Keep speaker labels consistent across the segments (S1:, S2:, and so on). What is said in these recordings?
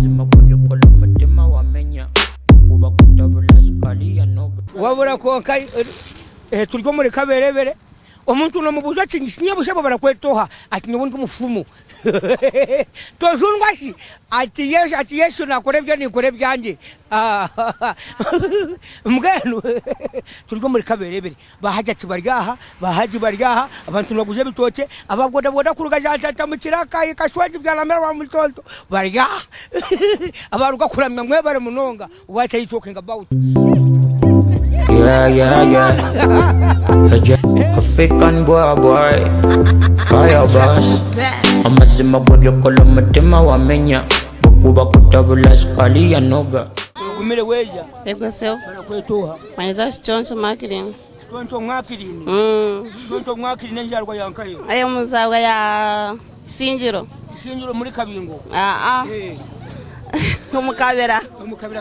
S1: amazima kubyokola umutima wamenya kuba kutabula sukali ya noga
S2: wabura konka turiko muri kaberebere omuntu no mubuza ati nyinyebushe barakwetoha ati nyobundi umufumu tozungwashi ati yesu nakorebye nikore byanje mbwenu turiko muri kaberebere bahaja tibaryaha bahaji baryaha abantu baguze bitoke abagoda boda kuruga jatata mu kiraka ikashwaje byalamera wa mutonto baryaha abaruga kuramya mwe bare munonga wata talking about
S1: yeah African boy fire boss amazima kubyokola umutima wamenya kuba kutabula sukali ya noga
S2: gumire weja
S3: ego seo
S2: barakwetoha
S3: manidash choncho makirin
S2: choncho mwakirine njarwa yankayo
S3: ayo muzabwa ya sinjiro
S2: muri kabingo
S3: umukabera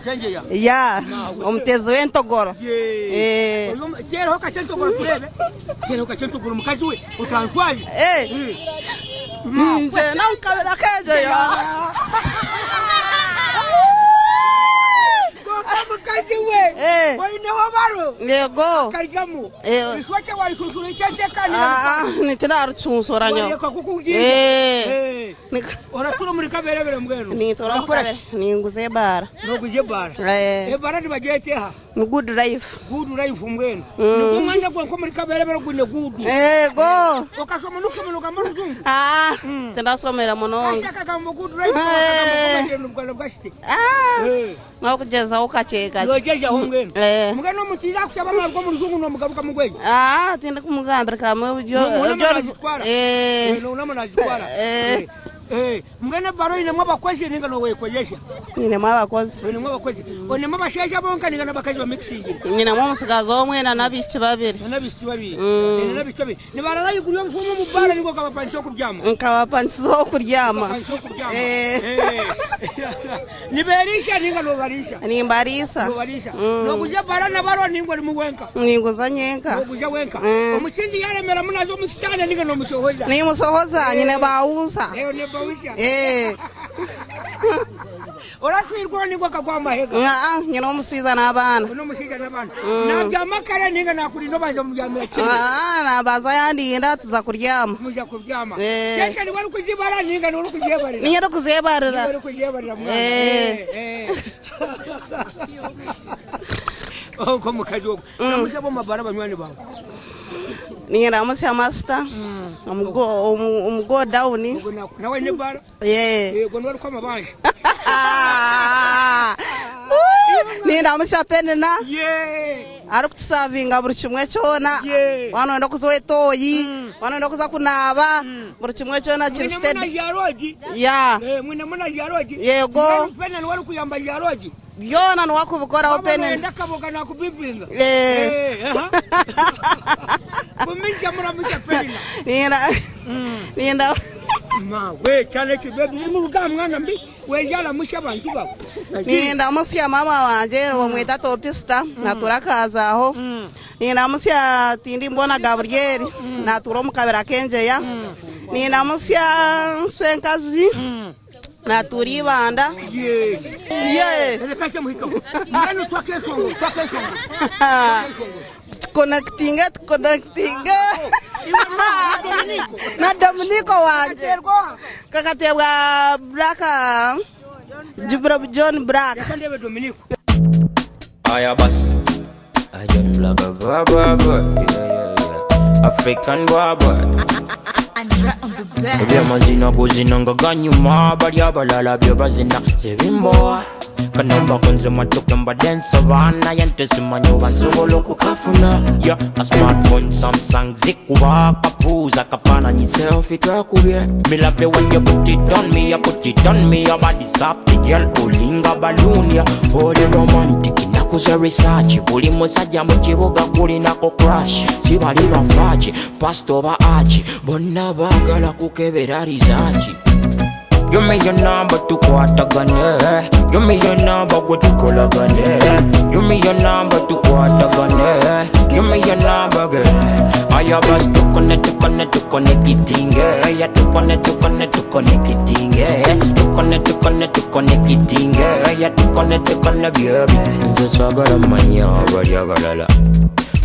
S2: kenje
S3: ya umutezi w'entogoro
S2: kera ho kacentogoro turebe kera ho kacentogoro mukazi we utankwaje
S3: ninje na umukabera kenje ya
S2: mukazi we oyine wabaro
S3: yego
S2: karigamu iswache wali susuru icecekani
S3: nitira rucunsora nyo
S2: ora turo muri kaberebere mbwenu
S3: ni tora mukabera ni nguze bara
S2: noguze bara bara nibagete ha
S3: ni good life
S2: mbwenu nuko mwanja ko muri kaberebere gune good
S3: yego
S2: ukasoma nuko maruzungu
S3: tenda somera mononga
S2: ashaka kama good life ko mbwenu bwashite
S3: naho kugeza ukacheka
S2: yogeje aho mbwenu mbwenu mutiza kusaba marwo muruzungu no mugabuka mugweje
S3: tenda kumugambira kamwe byo
S2: unamunazikora mbwene baro ine mwabakozi ninga no wekojesha
S3: ine mwabakozi
S2: one mabashesha bonka ninga nabakazi ba mixing
S3: nyina mwa musigazo omwe na nabishi babiri ni
S2: barara yiguriyo mfumo mubara niko kabapanso kuryama
S3: nkabapanso kuryama
S2: ni berisha ninga no barisha
S3: ni mbarisa
S2: no kuje bara na baro ningo limuwenka
S3: ninguza nyenka
S2: kuje wenka omusinzi yaremera munazo mukitane ninga no musohoza
S3: ni musohoza nyine bawusa
S2: ora kwirwa ningo kagwa mahega
S3: nyina umusiza n'abana
S2: nabyamakare ninga nakuri no banje mujyamira kire
S3: nabaza yandinda tuza kuryama
S2: muja kuryama cyane wari kuzibara ninga no kuzibarira
S3: niyo kuzibarira
S2: ko mukajogo namusabo mabara banywani bawe
S3: niyo namusi master umugo down
S2: nawe ne bara yego no ko mabanje
S3: ni namusi penena ari kutusavinga buri kimwe cyona wano kuzwetoyi wano kuza kunaba buri kimwe cyona kiristed ya
S2: mwine muna yaroji
S3: yego
S2: penena wari kuyamba yaroji
S3: byona no wakubukora open
S2: ndakaboga nakubibinga kumija muramuja penena nina ma we cyane kibebi mu rugamwana mbi we yala musha bantu babo
S3: ninda musya mama wanje bomweta topista naturakaza aho ninda musya tindi mbona Gabriel naturo mukabera kenje ya ninda musya senkazi naturi banda
S2: rekashe muhika ngano twakesongo
S3: connecting na Dominico wanje kakatebwa Braka Jubra John Black
S2: yakandebe Dominico
S1: aya bas John Black baba African baba Ebya mazina gozina ngaganyuma bali abalala byo bazina zebimbo kanamba konze matoke mba dance vana yantesimanya banzobolo kukafuna ya a smartphone Samsung zikuba kapuza kafana ni selfie twakubye me love it when you put it on me your body soft girl ulinga balloon ya all romantic nakuza research buli musajja mu kibuga kuli nako crash sibali bafaji pastor ba achi bonna bagala kukebera rizachi. Give me your number to kwatagane. Give me your number go to kolagane. Give me your number to kwatagane. Give me your number girl. I have us to connect it. Ya to connect it. connecting, yeah, connect, baby. Just swagala manya, balyagalala.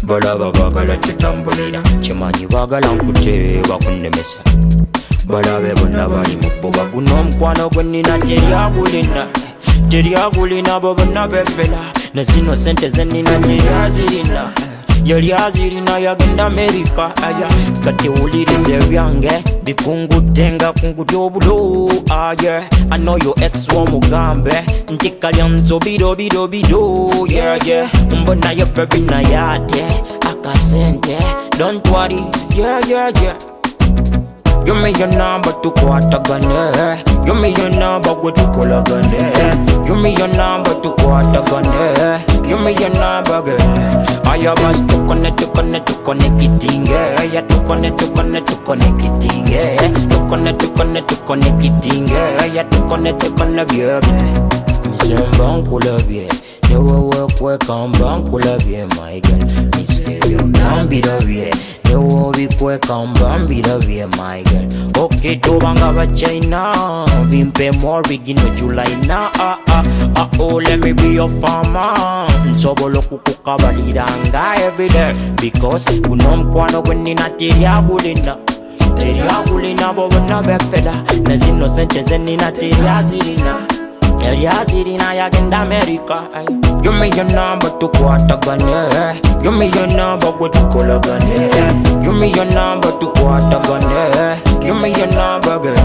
S1: Balaba bagala tutambulira. Chimanyi bagala nkute bakunemesa. Balabe bonna bali mububa guno omukwano gwe nnina teryagulina bo bonna befera ne zino sente ze nnina teryazirina yali azirina yagenda Amerika aya kati wuliriza ebyange bikungudde nga kungudde obulo yeah. I know your ex w'omugambe nti kalyanzo bido yeah. Mbonayo baby naye ate akasente don't worry yeah. Give me your number to kwatagane. Give me your number go to kolagane. Give me your number to kwatagane. Give me your number girl. I have us to connecting, yeah. Yeah, to connecting, yeah. To connecting, yeah. Yeah, to connect, yeah. Mizemba nkula bie. Newe kweka nkula bie, my girl. Misebyo nambira bie. Newo bikweka mbambira bie, my girl. Okay, tobanga ba China. Bimpe more begin July na. Oh, let me be your farmer. Nsobolo kukukabaliranga everyday. Because unomkwano gwenina teryagulina. Teryagulina bo bonna befera. Ne zino sente ze nnina teryazirina. Yazirina yagenda America. Give me your number to kwatagane. Give me your number go to kolagane. Give me your number to kwatagane. Give me your number girl.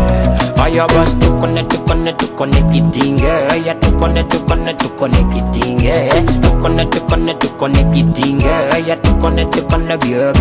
S1: I have us to connecting, yeah. Yeah, to connecting, yeah. To connecting, yeah. Yeah, to connect, yeah.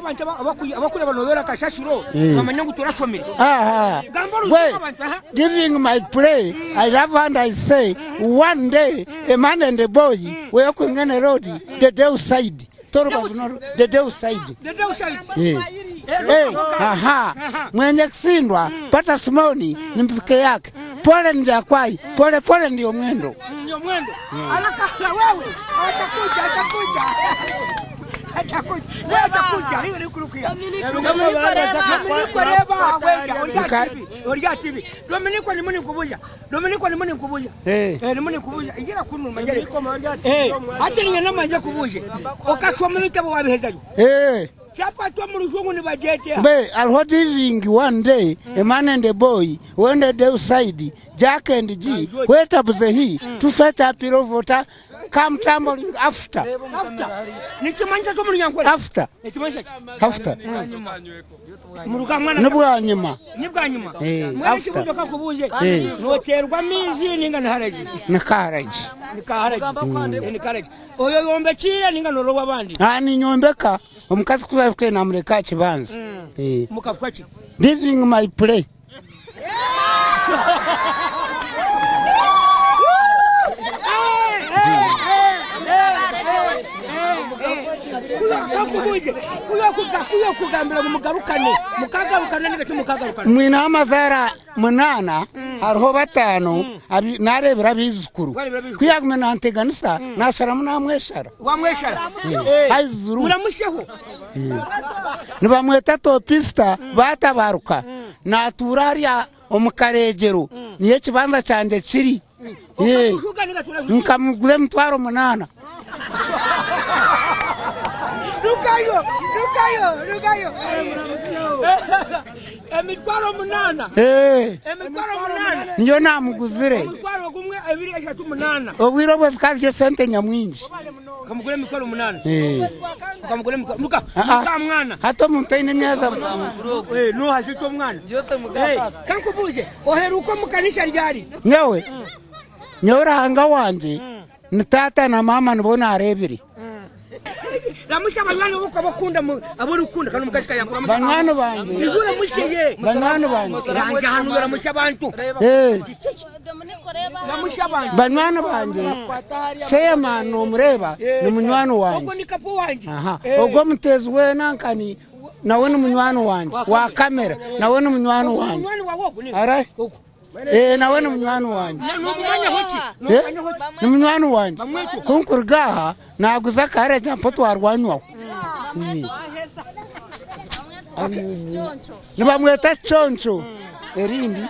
S2: abantu abakure banobera kashashiro bamanya gutura somere
S4: giving my play I love and I say one day a man and a boy were kwingene road the day side the day side mwenye kusindwa pata simoni ni mpike yake pole nja kwai pole ndio mwendo
S2: alaka wewe atakuja hiyo ni kurukia Dominiko ni muni kubuja ni muni kubuja ingira kunu majari ati ni na manje kubuje okasoma bitabo wabihezayo chapa to muruzungu ni bajete
S4: be alhot living one day a man and a boy when they side Jack and G wait up the he to set up pirovota come tumbling after
S2: nichimanja to mulyango
S4: after
S2: muruka mwana
S4: nibwa nyuma
S2: mwana kibujo kakubuje noterwa mizi ninga
S4: na haraji
S2: oyo yombe chira ninga noroba bandi
S4: ani nyombeka omukazi kuzafuke na mureka kibanza
S2: mukafwachi
S4: living my play
S2: kuyo kugambira mugarukane
S4: mwina amazara munana hariho batano narebera bizukuru kuyagme nanteganisa nashara munamweshara
S2: muramusheho
S4: nibamweta topista batabaruka naturaria omukarejero niye kibanza cyanje kiri nkamugure mutwaro munana
S2: Lukayo. Emitwaro munana. Emitwaro munana.
S4: Niyo namuguzire.
S2: Emitwaro gumwe ebiri eshatu munana.
S4: Obwiro bwo zikaje sente nyamwinji.
S2: Kamugure emitwaro munana. Kamugure muka mwana.
S4: Hato muntaine neza.
S2: No hashito mwana. Kankubuje oheruko mukanisha ryari.
S4: Nyewe. Nyoranga wanje. Ni tata na mama nibona arebiri.
S2: Ramusha banywana uko bakunda aburi ukunda kandi mugashika yankura
S4: banywana banje
S2: izura mushiye
S4: banywana banje
S2: ranga hanu ramusha abantu ramusha abantu
S4: banywana banje chairman no mureba ni munywano wanje
S2: ubwo ni kapo wanje
S4: ubwo mutezi we nankani nawe ni munywano wanje wa kamera nawe ni munywano wanje
S2: munywano wawo ni
S4: ara nawe ni munywano wanje ni munywano wanje kunkurgaha naguza kare jampo twarwanywaho nibamweta choncho erindi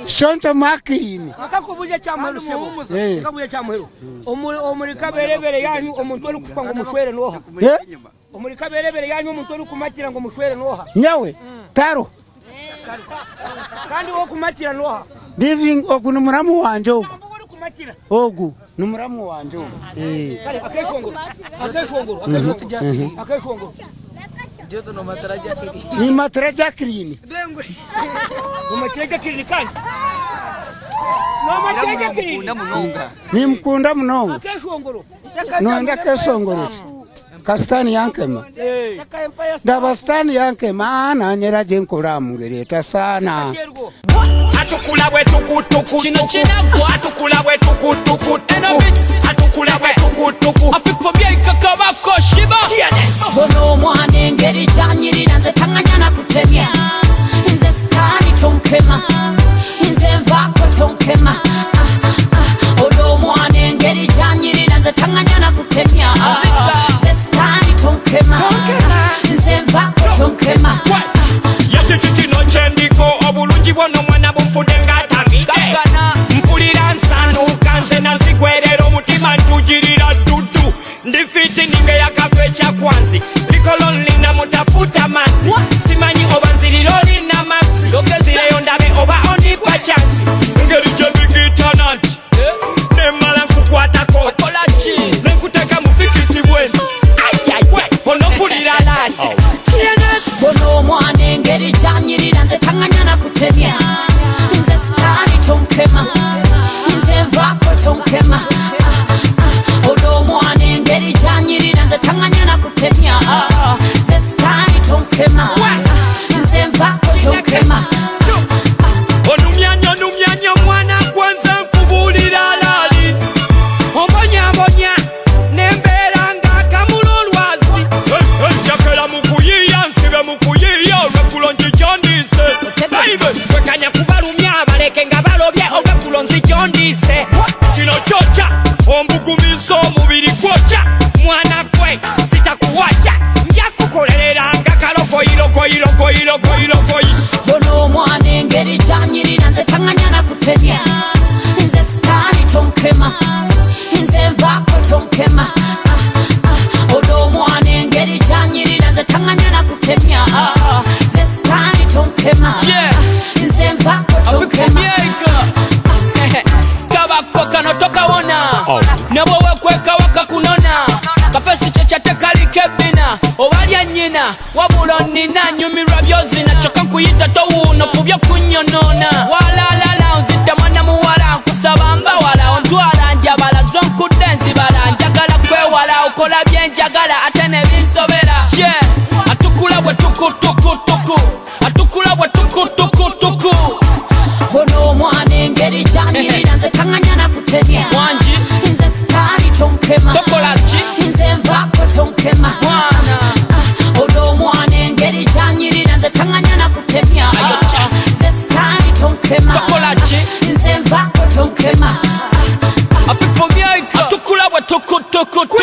S4: choncho makirini
S2: akakubuje cyamweru sebo akakubuje cyamweru omuri kaberebere yanyu omuntu oli kufa ngo mushwere noha omuri kaberebere yanyu omuntu oli kumatira ngo mushwere noha
S4: nyawe taro
S2: kandi wo kumatira noha
S4: living ogu numuramu wanje ogu numuramu wanje
S2: akeshongoro
S5: joto no mataraja kiri
S4: ni mataraja kiri
S2: umataraja kiri kandi no mataraja kiri
S4: ni mkunda mnonga
S2: akeshongoro
S4: no ndakeshongoro kastani yankema ndabastani yankema ananyera jenkora mungereta sana
S6: atukula wetu kutuku atukula wetu kutuku atukula wetu kutuku
S7: afipo bya ikakabako shiba
S8: bono mwane ngeri janyirira nze tanganyana kutemya nze stani tonkema nze mvako tonkema bono mwane ngeri janyirira nze tanganyana kutemya nze stani tonkema nze mvako tonkema
S6: yachikino chendiko obulungi bwono mwana bumfude ngatamide mpulira nsanuka nze nazigwerera omutima ntujirira dudu ndifiti ninge yakafe kyakwanzi likolo nina mutafuta mazi simanyi oba nziriro lina masi zireyo ndabe oba olise kino chocha ombugumizo omubiri gwocha mwana gwe sitakuwacha njakukolereranga kalogoyilogoyilogoyilogoyilogoyi
S8: ono omwana engeri gyanyirira nze taŋŋanya na kutemya nze sitaani tonkema nze nvaako tonkema ono omwana engeri gyanyirira nze taŋŋanya na kutemya nze sitaani tonkema nze nvaako tonkema
S7: kabako kano tokawona nebo wekweka wakakunona kafesi kyekyatekalika ebbina obalya nnyina wabula nnina nyumirwa byozina kyokka nkuyita towuuno fubye kunnyonoona walalala nzidde mwana muwala nkusaba mbawala ontwala njabala zonkudde nzibala njagala kwewala okola byenjagala ate ne binsobera atukula bwe tukutukutuku atukula bwe tukutukutuku
S8: ono omwana engeri gyanyirira nze taŋŋanya na kutemya
S7: wangi
S8: nze sitaani tonkema
S7: tokola ki
S8: nze nvaako tonkema ono omwana engeri gyanyirira nze taŋŋanya na kutemya nze sitaani tonkema
S7: tokola ki
S8: nze nvaako tonkema
S7: afifumyaika atukula bwe tukutukutuku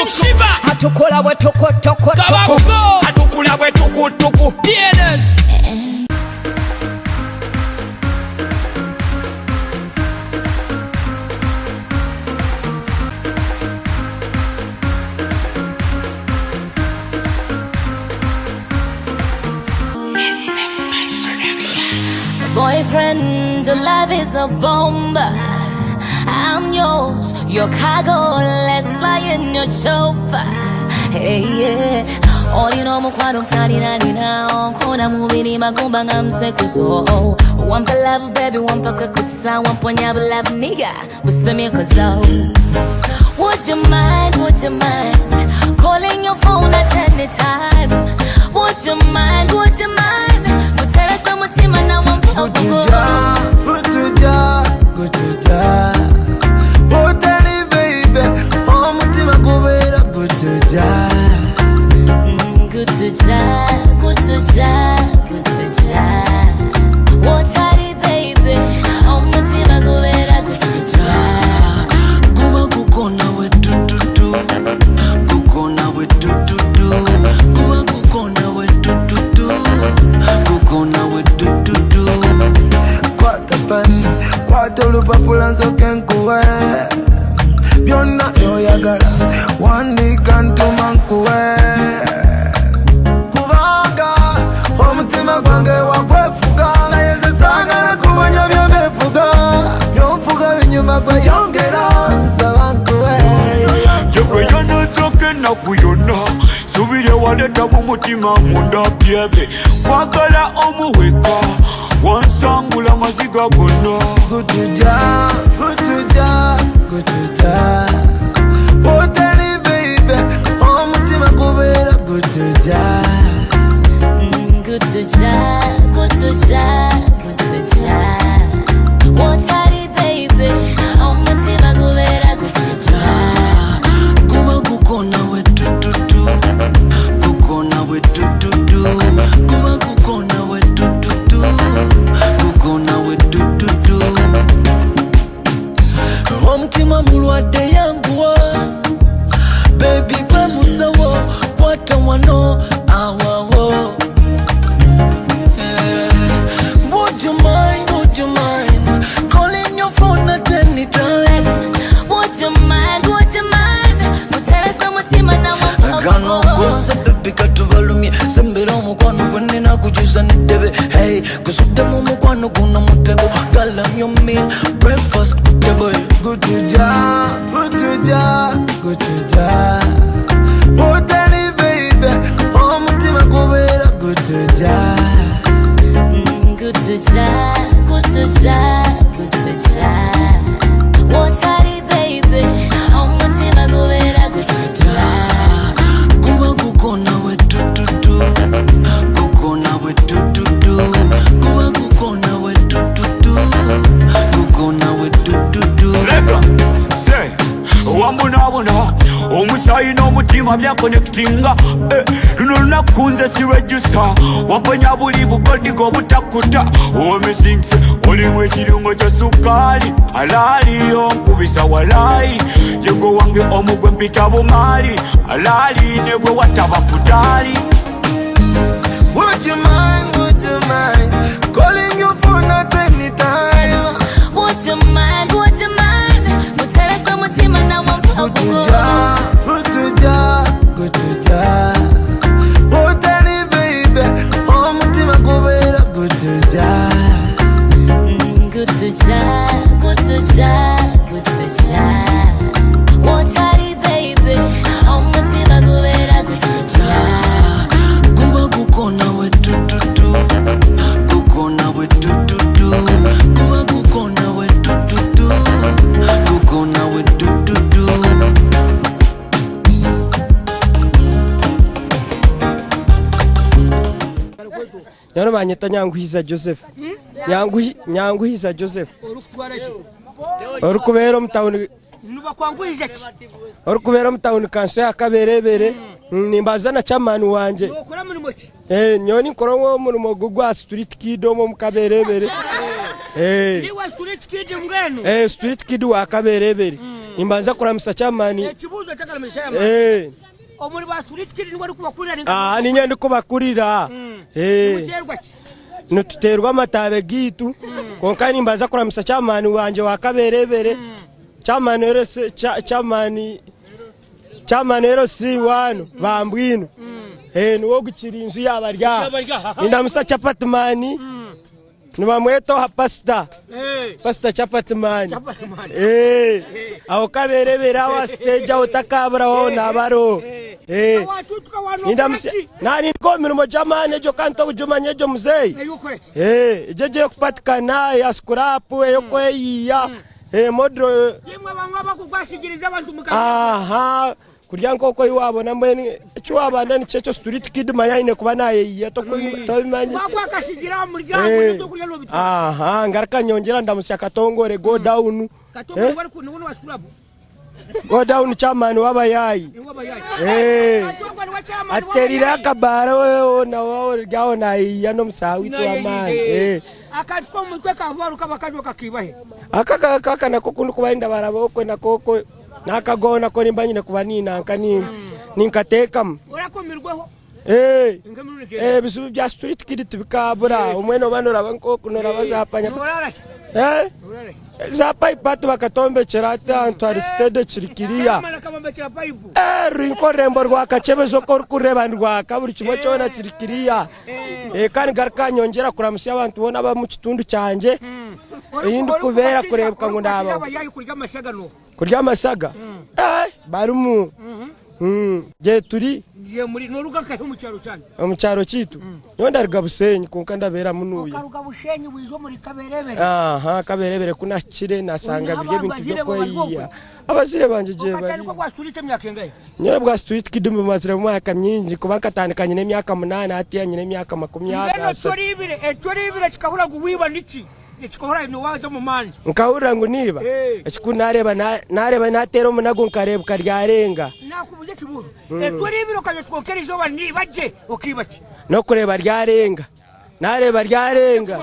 S8: atukola bwe tukutukutuku
S7: kabako
S6: atukula bwe tukutuku
S7: DNS
S8: boyfriend, love is a bomb. I'm yours, your cargo, let's fly in your chopper. Hey, yeah. Olino mukwano mtalina nina onkona mubiri magumba nga msekuzo wampa love baby wampa kwekusa wamponya love nigga busemye kozo. Would you mind calling your phone at any time? Would you mind kutera samutima na wampa
S5: Gutuja Hoteli baby omutima gubera gutuja
S8: Hoteli baby omutima gubera gutuja
S5: Kuba kukona we tututu Kukona we tututu Kuba kukona we tututu Kukona we tututu Kwata pani Kwata olupapula nsoke nkuwe Byonna byoyagala wandika ntuma nkuwe Kubanga omutima gwange wakwefuga naye nze saagala kumanya by'obeefuga by'onfuga binyuma gwe yongera nsaba nkuwe
S6: Yegwe yonozoke nakuyona subire waleta mu mutima munda byebe kwagala omuweka wansangula maziga gonna
S5: Gutuja Hoteli baby omutima gubera gutuja
S8: Hoteli baby omutima gubera gutuja
S5: Kuba kukona we tututu Kukona we tututu Kuba kukona we tututu Kukona we tututu Omutima mulwadde yanguwa Baby gwe musawo kwata wano awawo Would you mind calling your phone at any time?
S8: Would you mind kutera samutima na
S5: Gano kose baby katubalumye sembera omukwano gwe nina kujuza n'eddebe hey kusudde mu mukwano guno mutego galamya meal breakfast table gutuja Hoteli baby omutima gubera gutuja
S8: Hoteli baby omutima gubera gutuja
S5: Kuba kukona we tututu Kukona we tututu Kuba kukona we tututu Kukona we tututu
S6: Lega say wambunabuna omusayi n'omutima byakonektinga luno lunaku nze sirwejusa wamponya buli bugodigo obutakuta omisinse olimu ekirungo kya sukaali alaali onkubisa walayi yego wange omugwe mpita bumaali alaali ne bwe wataba futaali.
S9: Would you mind calling your phone at any time?
S8: Would you mind Mutera sa mutima na wampabuko
S9: Good to ja Oh tell baby Oh mutima kubera good to ja
S8: Good to ja Oh tell baby Oh mutima kubera good to ja
S5: Kuba kukona we tututu Kukona we tututu Kuba kukona we tututu Kukona we tututu
S10: Nano banyita Nyanguhiza Joseph. Nyanguhiza Joseph. Orukubera mutawuni.
S2: Nuba kwanguhiza ki?
S10: Orukubera mutawuni kanso ya kaberebere. Nimbaza na chairman wanje.
S2: Okora muri ki?
S10: Nyoni korongo muri gwa street kid mu kaberebere.
S2: Ni wa street kid ngeno?
S10: Street kid wa kaberebere. Nimbaza kuramisa chairman.
S2: Kibuzo takalamisha chairman. Omuri ba street kid ni wari kubakurira
S10: ninga. Ni nyandi kubakurira.
S2: Muterwa ki?
S10: Nututerwa matabe gitu. Konka nimbaza kuramisa chairman wanje wa kaberebere. Chairman ero si wano bambwino nuwo gukira inzu yabarya nindamusa chapatmani nibamweto ha pasta chapatmani aho kaberebera aho stage aho takabra ho nabaro nindamusa nani ko mirimo jamane jo kanto bujumanye jo muzei jeje kupatikana ya scrap yoko yiya modro
S2: yemwe bamwe bakugwashigiriza abantu
S10: mukaje kurya nkoko iwabona mbene cywabanda ni cyecho street kid mayine kuba naye yato kubimanye
S2: bakwakashigira mu muryango no kurya no
S10: bitwa ngaraka nyongera ndamusya katongore go down
S2: katongore bari kuno wa scrub
S10: go down chairman wabayayi aterira akabaro na wao ryaho naye yano musawi to amani
S2: akatwa mutwe kavaru kabakajo kakibahe
S10: akaka nako kundu kubainda baraboko nakoko nakagona ko nimbanyine kubanina nkani ninkatekam
S2: urakomirweho
S10: bisubi bya street kid tubikabura umwene banora banko kunora bazapanya zapa ipatu bakatombe cerata Antoine Stade kirikiriya rinko rembo rwa kachebezo ko kureba ndwa kaburi kimwe cyona kirikiriya kandi garka nyongera kuramusya abantu bona ba mu kitundu cyanje yindi kubera kurebwa ngo ndaba kurya amasaga barumu je turi
S2: je muri noruga kahe mu cyaro cyane
S10: mu cyaro kitu yonda riga Busenyi kunka ndabera munuye
S2: karuga Busenyi wizo muri kaberebere
S10: kaberebere kuna kire nasanga bije bintu byo kweya abazire banje je bari
S2: ko gwasturite myaka ngaye
S10: nyo bwa street kid mu mazire mu myaka myinji kuba katandikanye n'imyaka 8 ati yanyine imyaka
S2: 20 toribire kikabura guwiba ndiki Ekikohora ino waza mu mani
S10: nkahura ngo niba ekikunareba natero munago nkareba karyarenga
S2: nakubuze kibuzo turi biro kaje twokera izoba nibaje okibaki
S10: no kureba ryarenga nareba ryarenga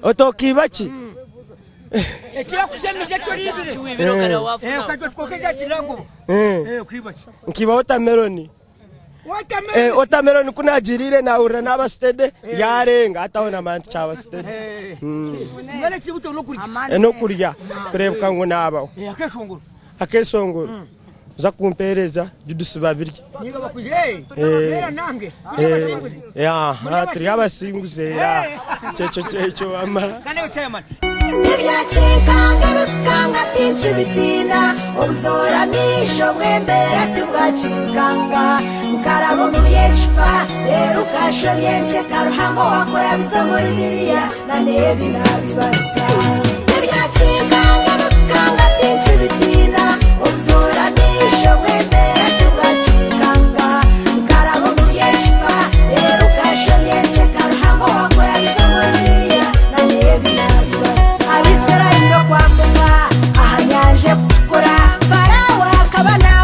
S10: otokibaki
S2: ekira kusemeze turi biro kaje twokeza kirago okibaki
S10: nkiba watermelon watermelon kuna jirire na ura naba stede yarenga ataona mantu chawa stede
S2: ngale chibuto no
S10: kurya kurebka ngo naba akesongoro za kumpereza judusi babiri
S2: niga bakuje bera nange
S10: turi abasinguze checho ama
S2: kane chairman
S11: ibyacikanga bikanga tinci bitina ubuzora misho mwembera tubwacikanga mukarabo muyechupa rero kasho byenche karuhango wakora biso muri biriya na nebi nabibasa ibyacikanga bikanga tinci bitina ubuzora misho mwembera tubwacikanga mukarabo muyechupa rero kasho byenche karuhango wakora biso muri biriya na nebi nabibasa abisirayiro kwambuka ahanyanje kukora farawo akabana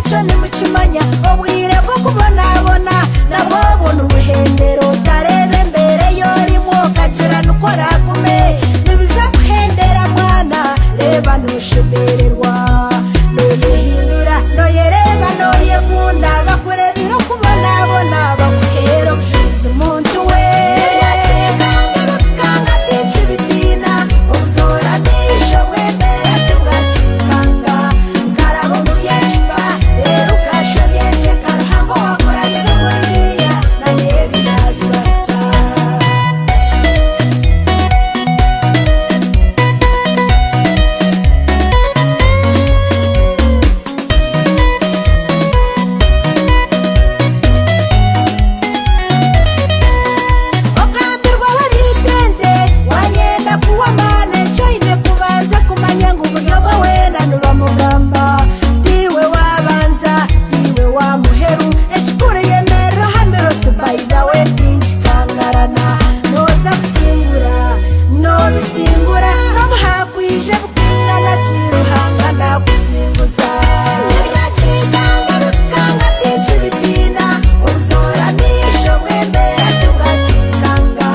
S11: icyo nimukimanya ubwire bwo kubonabona nabo bona ubuhendero utarebe mbere yorimo kagera nukora kume nibiza guhendera mwana reba ntushemererwa noyehindura noyereba noyekunda bakurebera kubonabona baguhera ubushizi muntu we yacikanga bakanga tinci bitina ubuzora bisho mwembera tubwacikanga nkarabo muyeshpa rero ukashabyenje karuhango wakora nzaburiya na nebi nabibasa ogambirwa waritende wayenda kuwa mane coine kubanza kumanya ngo uburyo bwawe nanura mugamba tiwe wabanza tiwe wa muheru ekikuru yemera hamero tubayidawe tinchikangarana noza kusimbura nobisimbura nobuhakwije bukingana kiruhanga nakusimbuza ibyacikanga bikanga tinci bitina ubuzora misho mwembera tubwacikanga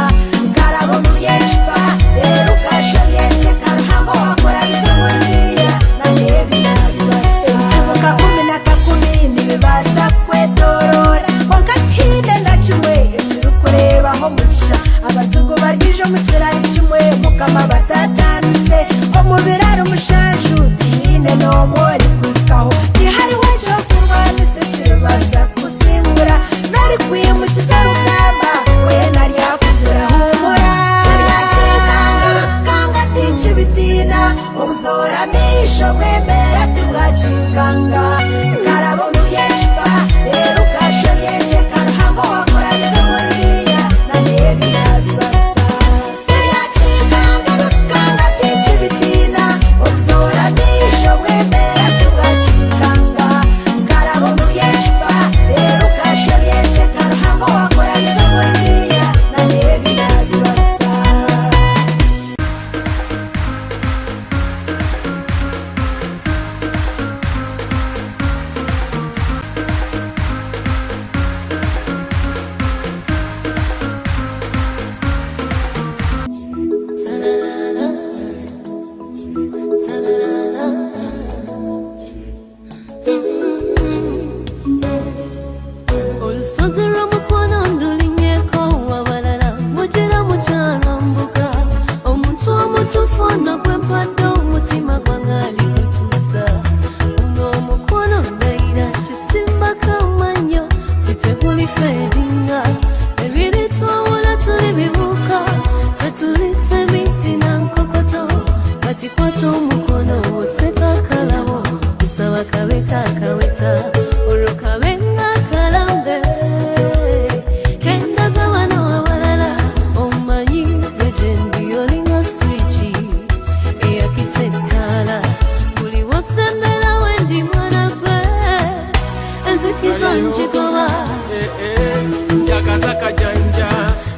S11: nkarabo muyeshpa rero ukashabyenje karuhango wakora nzaburiya na nebi nabibasa sibuka kumi na kakumi ntibibasa kwetorora wankatinde na kimwe ekiri kurebaho mugisha abazungu baryije mu kirari kimwe mukama batatandise umubiri ari umushanju tihine nomori kwikaho ihariwe cyo kurwanise kiribasa kusimbura nari kwimukiza rugamba we nari yakuzira humura kanga tinci bitina ubuzora misho mwembera tubwacikanga nkarabo muyeshpa rero ukashabyenje karuhango wakora nzaburiya na nebi nabibasa ibyacikanga bikanga tinci bitina ubuzora misho mwembera tubwacikanga nkarabo muyeshpa rero ukashabyenje karuhango wakora nzaburiya na nebi nabibasa
S8: olusozi lw'omukono ndulinyeko wabalala mugera mukyalambuka omuntu omutuufu ono kwempadde omutima gwange ali kutuusa guno omukono ndayira kisimbako amanyo titeguli fedinga ebiri twawula tuli bibuka fetulisa emiti na nkokoto kati kwata omukono oseka akalabo kusaba kabe kakaweta olwo kabe ng'akalambe kendaga bano abalala omanyi legendi olinga swiki eyakisa ettaala buli wosembera wendi mwana gwe enzikiza njigoba
S10: njagaza kajanja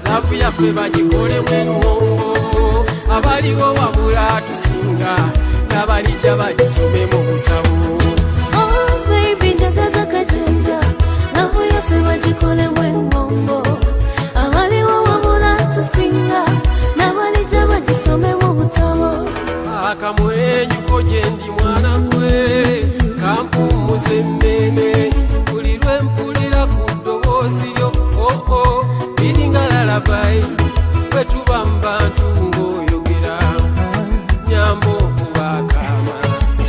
S10: lavu yaffe bagikolemu engongo abaliwo wabula tusinga n'abalijja bagisome mu butabo
S8: Oh baby njagaza kajanja lavu yaffe bagikolemu engongo abaliwo wabula tusinga n'abalijja bagisome mu butabo
S10: akamwenyuko gye ndi mwana gwe kampummuza emmeme buli lwe mpulira ku ddoboozi lyo biringa lalabayi bwe tuba mu bantu ng'oyogera nyamba okuba akaama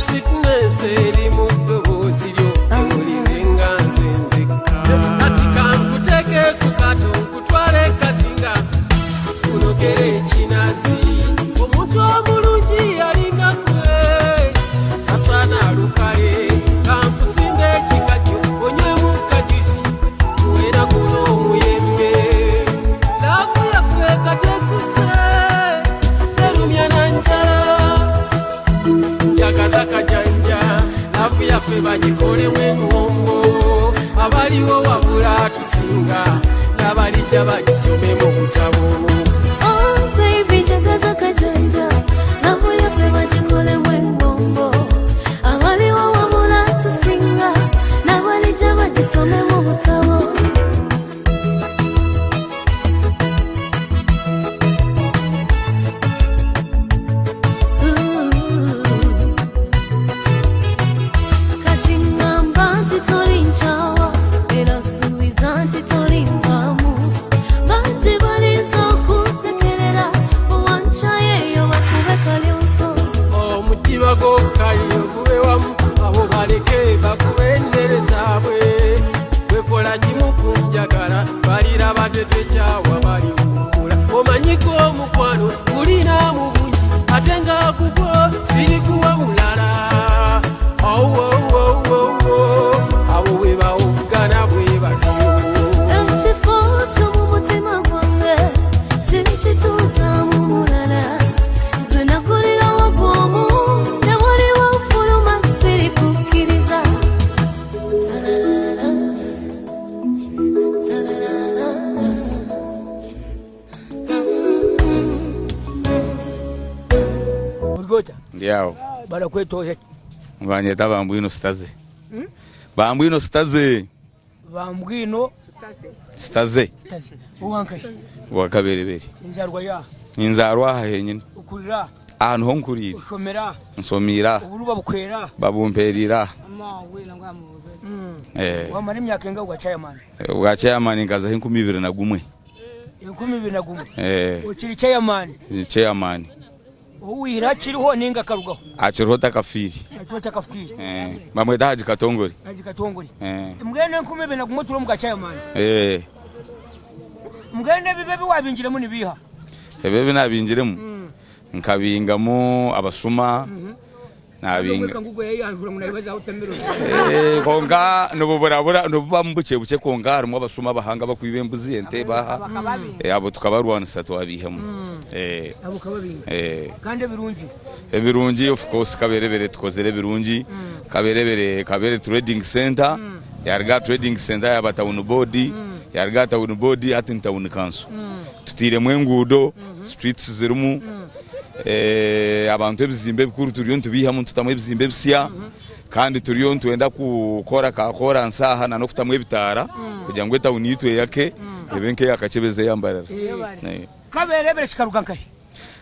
S10: fitnesi eri mu ddoboozi lyo ewulire nga nze nzekka kati kankuteeke ku kato nkutwale kazinga kunogera ekinazi omuntu omulungi yalinga gwe asaana alukale kankusimba ekikajjo onywemu kajusi kuwera guno omuyembe laavu yaffe katesuse terumya na njala njagaza kajanja laavu yaffe bagikolemu engongo abaliwo wabula tusinga n'abalijja bagisome mu butabo
S8: Oh baby njagaza kajanja lavu yaffe bagikolemu engongo abaliwo wabula tusinga
S12: yao
S2: barakwetoje
S12: banyeta bambwino staze bambwino staze
S2: bambwino
S12: staze
S2: uwankaje
S12: wakaberebere inzarwa hahenyine
S2: ukurira
S12: ahantu ho nkurira
S2: ushomera
S12: nsomira
S2: uburuba bukwera
S12: babumperira
S2: wamara imyaka inga ugacayamani
S12: ugacayamani ngaza 2021
S2: ukiri cayamani
S12: cayamani
S2: uwira kiriho ninga karugaho
S12: akiriho takafiri bamwe dahaji katongori mbwene
S2: 2021 turo mugacayamani mbwene bibe wabinjiremo nibiha
S12: ebebe nabinjiremo nkabingamo abasuma nabinga konga nububurabura nubambuke buke konga harimo abasuma bahanga bakwibembuzi ente baha abo tukabarwana sato abihemo
S2: abo kababinga kandi
S12: birungi of course kaberebere tukozere birungi kabere trading center yarga trading center ya town board yarga town board ati town council tutire mwengudo streets zirumu abantu ebizimbe bikuru turiyo tubihamu tutamwe ebizimbe bisya kandi turiyo twenda kukora nsaha na nokutamwe bitara kugira ngo town yitwe yake ebenke yakachebeze yambarara
S2: kaberebere kikarugankaye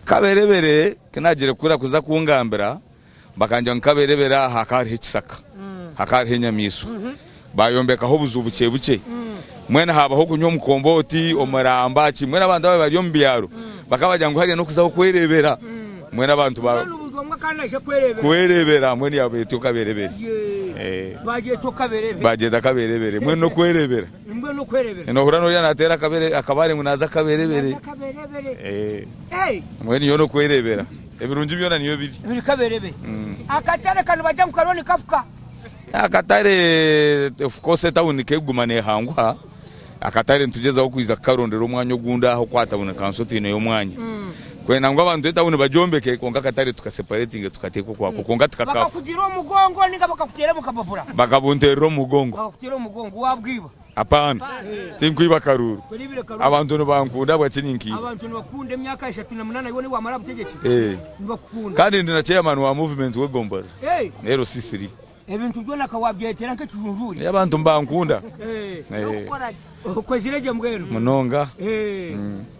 S12: kaberebere kanagire kura kuza kungambira bakanja nkaberebera hakari kisaka hakari nyamiso bayombeka ho buzubuke buke mwena habaho kunyo mukomboti omuramba kimwena abantu bari yo mbyaro bakabajya ngo hariya no kuzaho kwerebera mwena abantu ba kwerebera mwene yabe tukaberebere baje takaberebere mwene no kwerebera no hurano ya natera kabere akabare munaza kaberebere mwene yo no kwerebera ebirungi byona niyo biri
S2: kaberebere akatare kanu bajya mukaroni kafuka
S12: akatare of course town kegumane hangwa akatare ntugeza kwiza karondero umwanya ogunda aho kwatabona kansotine yo mwanya kwena ngo abantu town bajombeke konga akatare tukaseparating tukateko kwako konga tukakafa
S2: bakakugira umugongo ninga bakakutera mukababura
S12: bakabuntera umugongo
S2: bakakutera umugongo wabwiba
S12: apana tinkwiba karuru abantu no bankunda bwakininki
S2: abantu no bakunde myaka 38 yone wamara butegeke
S12: bakukunda kandi ndina chairman wa movement we Gombora rero sisiri
S2: ebintu byona kawabyetera nke tujunjuri
S12: abantu mbankunda
S2: ukozireje mbwenu
S12: munonga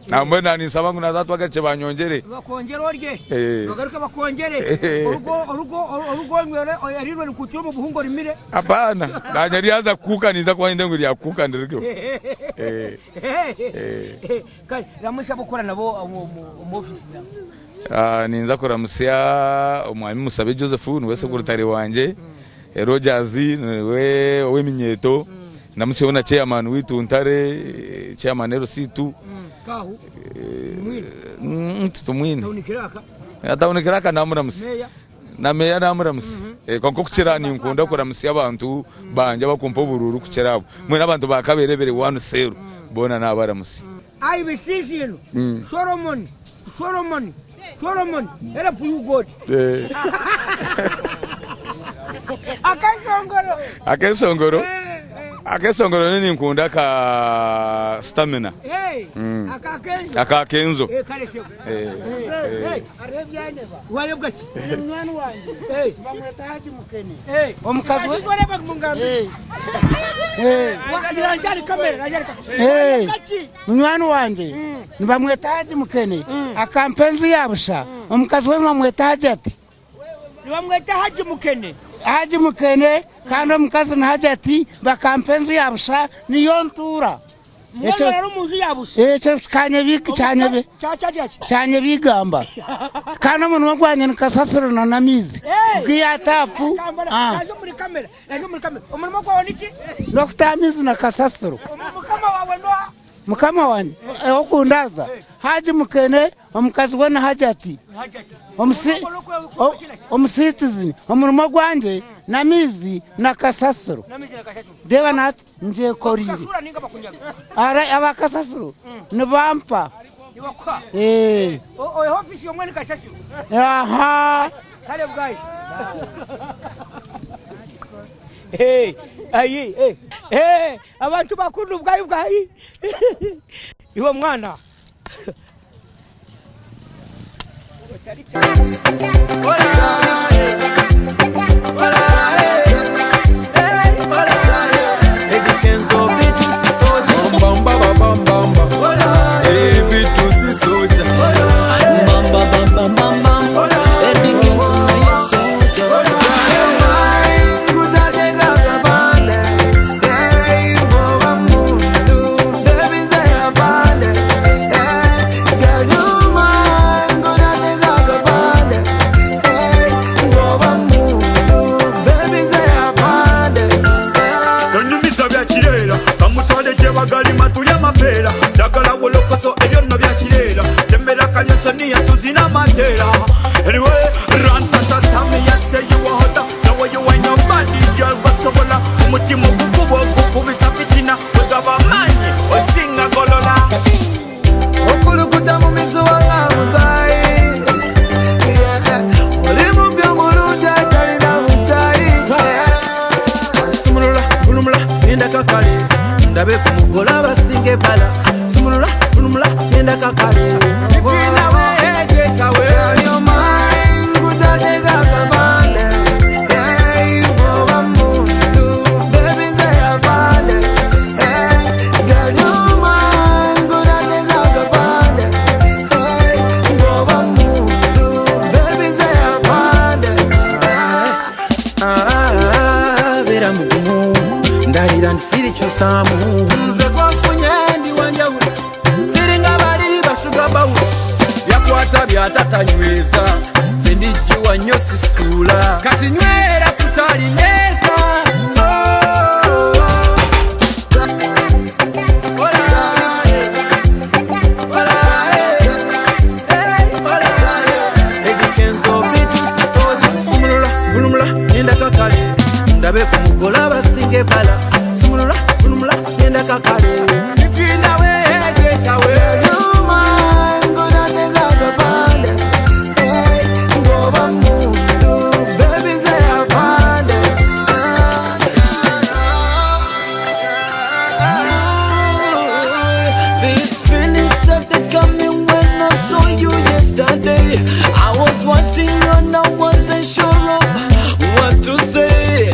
S12: namwe nani sabangu na zatu agace banyongere
S2: bakongera orye bagaruka bakongere urugo ngere ariro nikucyo mu buhungo rimire
S12: apana nanyari yaza kukaniza kwa ndengo ya kukandiryo
S2: kai ramusha bukora nabo mu office
S12: ninza kora musya umwami Musabe Joseph wese kurutari wanje Rogers we minyeto namusibona chairman wituntare chairman Rositu
S2: kahu
S12: tumwine atawunikiraka namuramusi na meya namuramusi konko kuchirani nkunda kuramusi abantu banje bakumpa ubururu kuchirabo mwe nabantu bakaberebere 1-0 bona nabaramusi
S2: ibisizino Solomon help you God
S12: akesongoro nini nkunda ka stamina akakenzo
S2: wayo gachi
S4: mwana wanje bamweta Haji Mukene omukazi we mwana wanje bamweta Haji Mukene akampenzi yabusha omukazi we bamweta Hajati
S2: bamweta Haji
S4: Mukene kandi omukazi na Hajati bakampenzi yabusha niyo ntura
S2: Mwana rero muzi yabuse
S4: cyane bigamba kana umuntu wagwanye nkasasiro na namizi bwiyatapu
S2: nazo muri kamera umuntu wagwanye iki
S4: Dr. na kasasiro mukama wanje okundaza Haji Mukene omukazi we na Hajati omusitizi umuntu wagwanye namizi na kasasiro deba nat nje korire ara abakasasiro nibampa
S2: office yo mwene kasasiro
S4: aha
S2: kale guys abantu bakuru bwayi iwe mwana
S6: Anyway, run tell me I say you are hot. Now you ain't your body, girl, what's up? Umutima gukubisa fitina wegaba manyi osinga golola
S9: okulukuta mu mizuwa nga muzayi oli mu by'omulungi atalina mutayi
S5: simulula bulumula nenda kakale ndabe ku mugola basinga ebbala simulula bulumula nenda kakale ifinawe egekawe siri chusamu nze kwafunye ndi wanjawulo siringa bali bashuga bawulo byakwata byatatanyweza sindijjuwa nnyo sisuula kati nywera tutalineka simulula bulumula nenda kakale ndabe ku mugola basinga ebbala simulula bulumula nenda kakale ifinawe egekawe These feelings started coming when I saw you yesterday. I was watching you and I wasn't sure of what to say.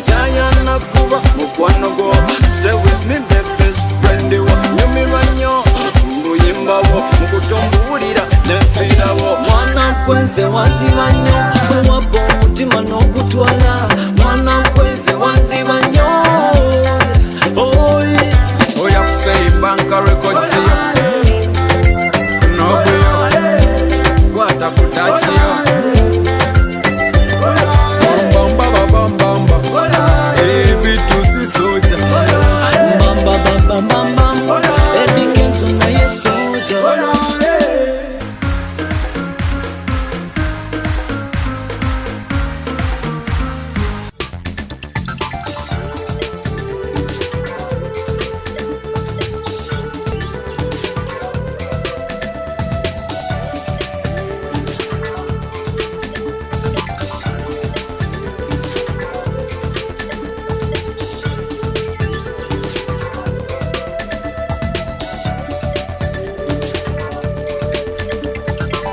S5: Jayana kuba mukwano go, stay with me, the best friend. Nyumiranyo muyimba wo mukutombulira nefira wo mwana kwenze wazimanyo